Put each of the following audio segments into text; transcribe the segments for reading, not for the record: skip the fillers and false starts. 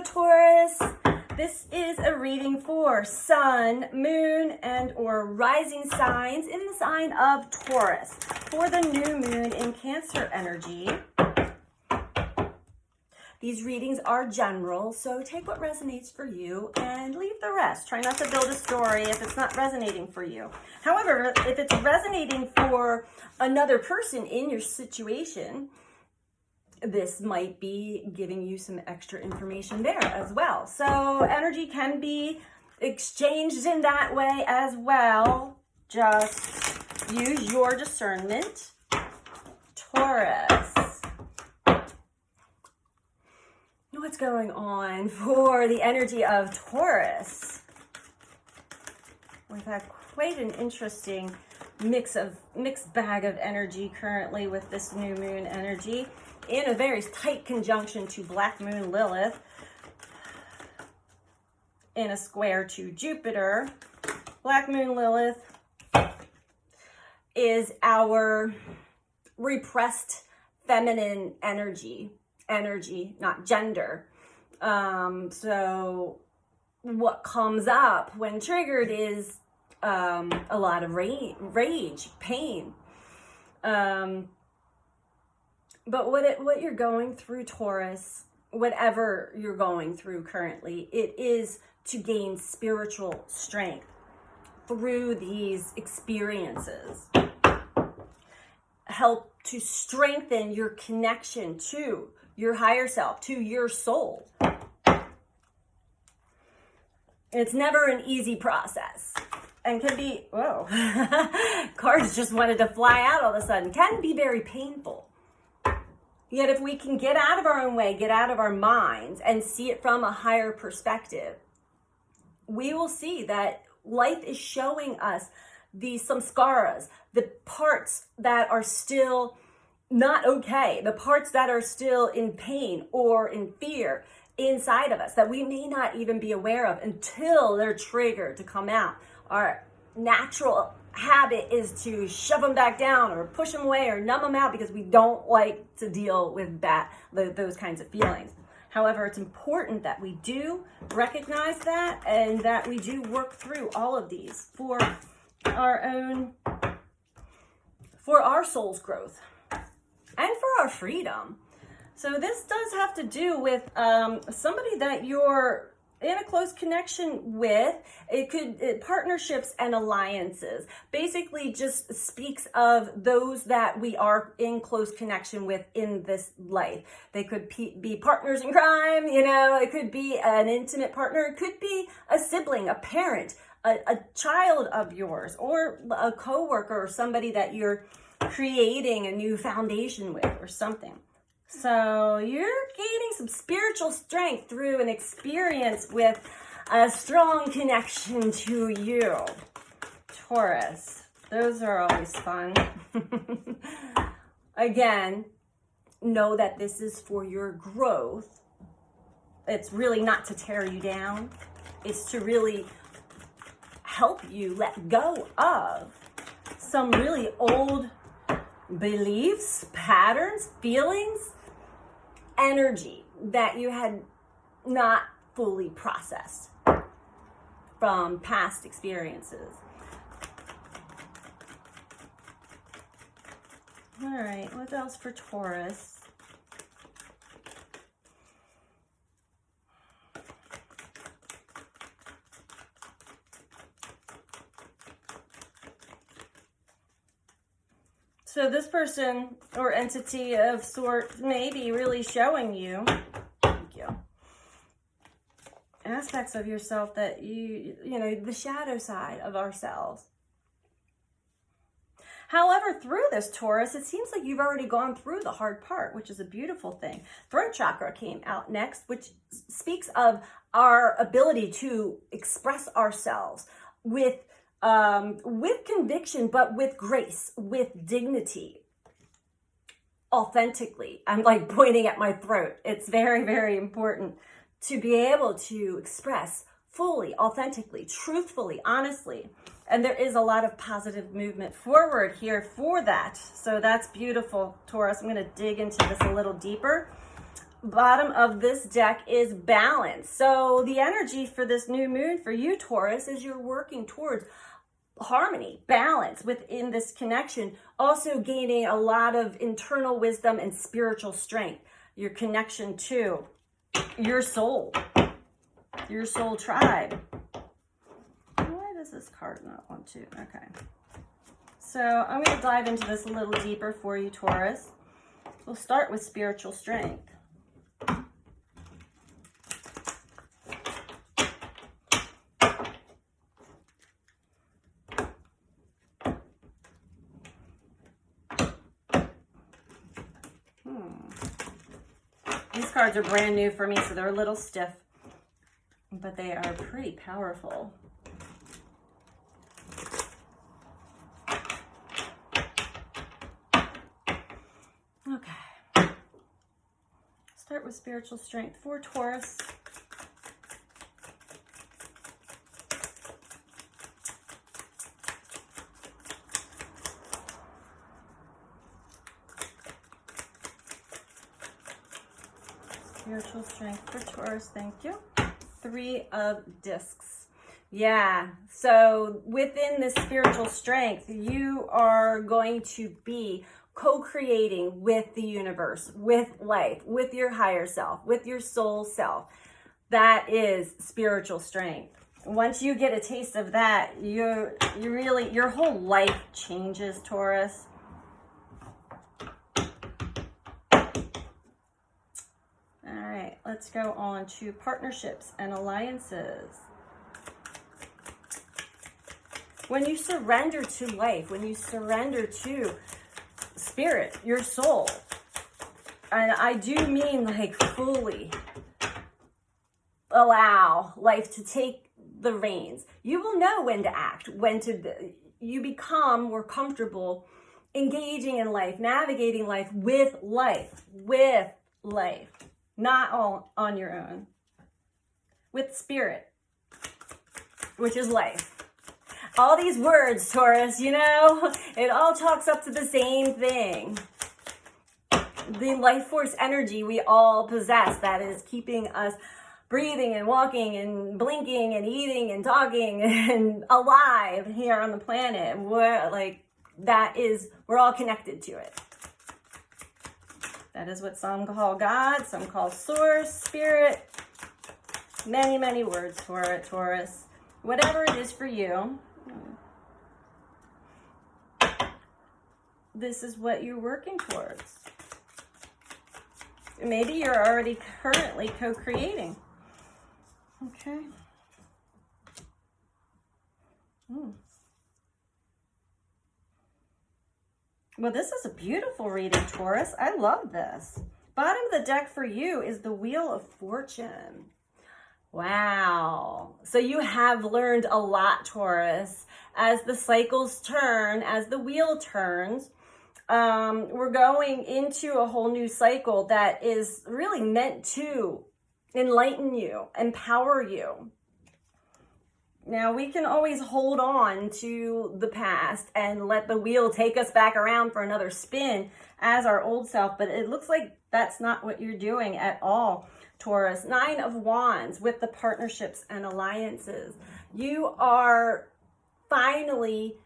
Hello, Taurus. This is a reading for sun, moon, and or rising signs in the sign of Taurus for the new moon in Cancer energy. These readings are general, so take what resonates for you and leave the rest. Try not to build a story if it's not resonating for you. However, if it's resonating for another person in your situation, this might be giving you some extra information there as well. So energy can be exchanged in that way as well. Just use your discernment. Taurus. What's going on for the energy of Taurus? We've had quite an interesting mixed bag of energy currently with this new moon energy in a very tight conjunction to Black Moon Lilith in a square to Jupiter. Black Moon Lilith is our repressed feminine energy, not gender. So what comes up when triggered is a lot of rage, pain. But what you're going through, Taurus, whatever you're going through currently, it is to gain spiritual strength through these experiences. Help to strengthen your connection to your higher self, to your soul. It's never an easy process and can be, whoa, cards just wanted to fly out all of a sudden, can be very painful. Yet if we can get out of our own way, get out of our minds and see it from a higher perspective, we will see that life is showing us these samskaras, the parts that are still not okay, the parts that are still in pain or in fear inside of us that we may not even be aware of until they're triggered to come out. Our natural habit is to shove them back down or push them away or numb them out because we don't like to deal with those kinds of feelings. However, it's important that we do recognize that and that we do work through all of these for our soul's growth and for our freedom. So this does have to do with somebody that you're in a close connection with. It could partnerships and alliances. Basically just speaks of those that we are in close connection with in this life. They could be partners in crime, it could be an intimate partner, it could be a sibling, a parent, a child of yours, or a coworker or somebody that you're creating a new foundation with or something. So you're gaining some spiritual strength through an experience with a strong connection to you, Taurus. Those are always fun. Again, know that this is for your growth. It's really not to tear you down. It's to really help you let go of some really old beliefs, patterns, feelings, energy that you had not fully processed from past experiences. All right, what else for Taurus? So this person or entity of sorts may be really showing you, aspects of yourself that the shadow side of ourselves. However, through this, Taurus, it seems like you've already gone through the hard part, which is a beautiful thing. Throat chakra came out next, which speaks of our ability to express ourselves with conviction, but with grace, with dignity, authentically. I'm like pointing at my throat. It's very, very important to be able to express fully, authentically, truthfully, honestly. And there is a lot of positive movement forward here for that. So that's beautiful, Taurus. I'm going to dig into this a little deeper. bottom of this deck is balance. So the energy for this new moon for you, Taurus, is you're working towards harmony, balance within this connection, also gaining a lot of internal wisdom and spiritual strength. Your connection to your soul tribe. Why does this card not want to? Okay. So I'm going to dive into this a little deeper for you, Taurus. We'll start with spiritual strength. These cards are brand new for me, so they're a little stiff, but they are pretty powerful. Okay. Start with spiritual strength for Taurus. Spiritual strength for Taurus, thank you. 3 of discs. Yeah, so within this spiritual strength, you are going to be co-creating with the universe, with life, with your higher self, with your soul self. That is spiritual strength. Once you get a taste of that, you really, your whole life changes, Taurus. Let's go on to partnerships and alliances. When you surrender to life, when you surrender to spirit, your soul, and I do mean like fully allow life to take the reins, you will know when to act, you become more comfortable engaging in life, navigating life, not all on your own, with spirit, which is life. All these words, Taurus, you know, it all talks up to the same thing. The life force energy we all possess that is keeping us breathing and walking and blinking and eating and talking and alive here on the planet. We're all connected to it. That is what some call God, some call source, spirit. Many, many words for it, Taurus. Whatever it is for you, this is what you're working towards. Maybe you're already currently co-creating. Okay. Well, this is a beautiful reading, Taurus. I love this. Bottom of the deck for you is the Wheel of Fortune. Wow. So you have learned a lot, Taurus. As the cycles turn, as the wheel turns, we're going into a whole new cycle that is really meant to enlighten you, empower you. Now, we can always hold on to the past and let the wheel take us back around for another spin as our old self, but it looks like that's not what you're doing at all, Taurus. 9 of Wands with the partnerships and alliances. You are finally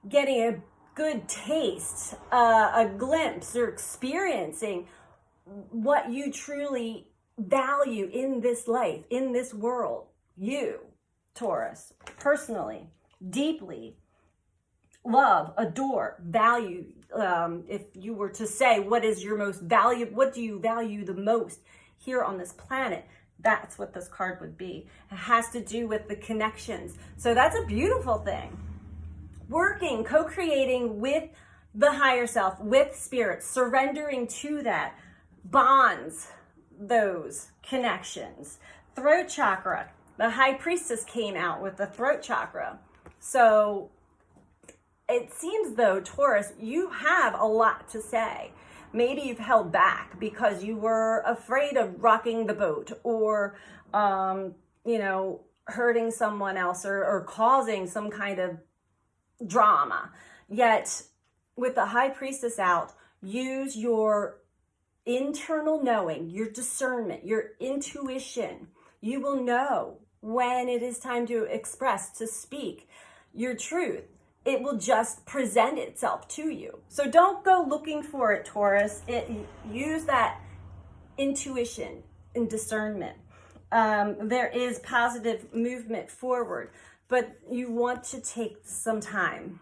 getting a good taste, a glimpse, or experiencing what you truly value in this life, in this world. You, Taurus, personally, deeply love, adore, value. If you were to say, what is your most valuable, what do you value the most here on this planet? That's what this card would be. It has to do with the connections. So that's a beautiful thing. Working, co-creating with the higher self, with spirit, surrendering to that, bonds those connections. Throat chakra. The High Priestess came out with the throat chakra. So it seems though, Taurus, you have a lot to say. Maybe you've held back because you were afraid of rocking the boat or, hurting someone else or causing some kind of drama. Yet with the High Priestess out, use your internal knowing, your discernment, your intuition. You will know when it is time to express, to speak your truth. It will just present itself to you. So don't go looking for it, Taurus. Use that intuition and discernment. There is positive movement forward, but you want to take some time.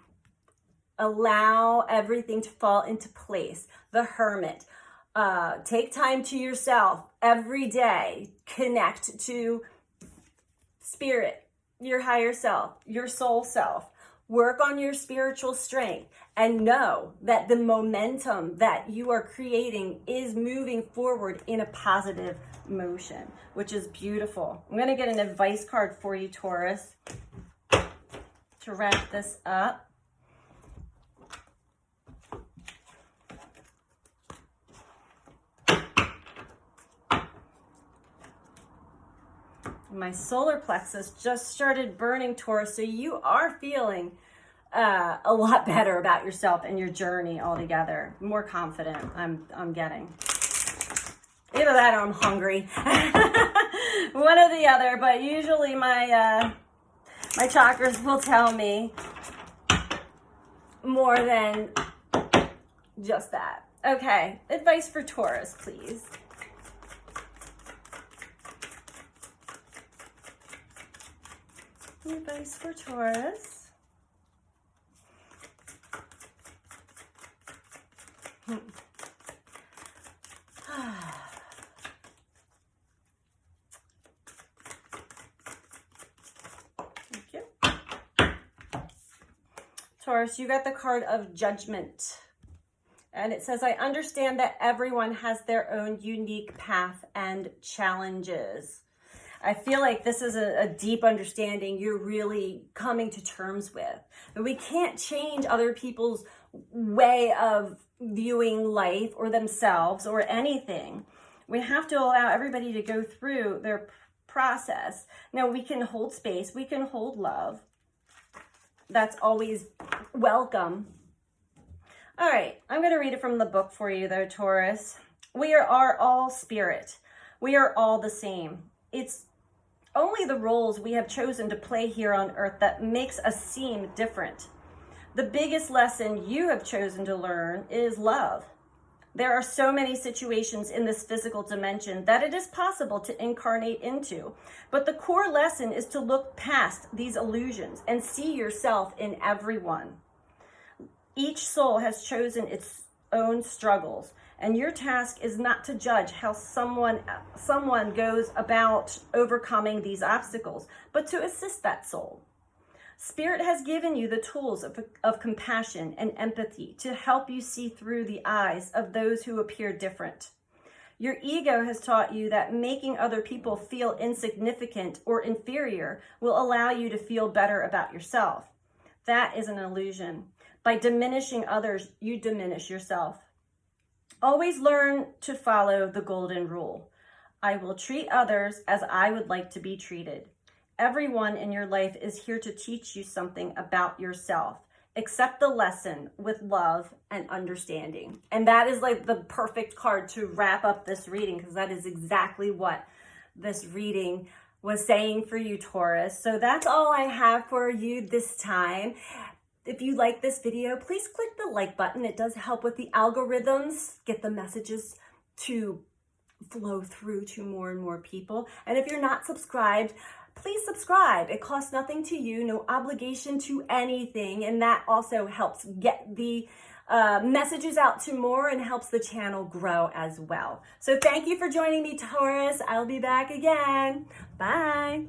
Allow everything to fall into place. The Hermit. Take time to yourself every day. Connect to spirit, your higher self, your soul self. Work on your spiritual strength and know that the momentum that you are creating is moving forward in a positive motion, which is beautiful. I'm going to get an advice card for you, Taurus, to wrap this up. My solar plexus just started burning, Taurus, so you are feeling a lot better about yourself and your journey altogether. More confident, I'm getting. Either that or I'm hungry. One or the other, but usually my chakras will tell me more than just that. Okay, advice for Taurus, please. Advice for Taurus. Thank you. Taurus, you got the card of Judgment. And it says, I understand that everyone has their own unique path and challenges. I feel like this is a deep understanding you're really coming to terms with. That we can't change other people's way of viewing life or themselves or anything. We have to allow everybody to go through their process. Now, we can hold space. We can hold love. That's always welcome. All right, I'm going to read it from the book for you, though, Taurus. We are all spirit. We are all the same. It's only the roles we have chosen to play here on earth that makes us seem different. The biggest lesson you have chosen to learn is love. There are so many situations in this physical dimension that it is possible to incarnate into, but the core lesson is to look past these illusions and see yourself in everyone. Each soul has chosen its own struggles, and your task is not to judge how someone goes about overcoming these obstacles, but to assist that soul. Spirit has given you the tools of compassion and empathy to help you see through the eyes of those who appear different. Your ego has taught you that making other people feel insignificant or inferior will allow you to feel better about yourself. That is an illusion. By diminishing others, you diminish yourself. Always learn to follow the golden rule. I will treat others as I would like to be treated. Everyone in your life is here to teach you something about yourself. Accept the lesson with love and understanding. And that is like the perfect card to wrap up this reading, because that is exactly what this reading was saying for you, Taurus. So that's all I have for you this time. If you like this video, please click the like button. It does help with the algorithms, get the messages to flow through to more and more people. And if you're not subscribed, please subscribe. It costs nothing to you, no obligation to anything. And that also helps get the messages out to more and helps the channel grow as well. So thank you for joining me, Taurus. I'll be back again. Bye.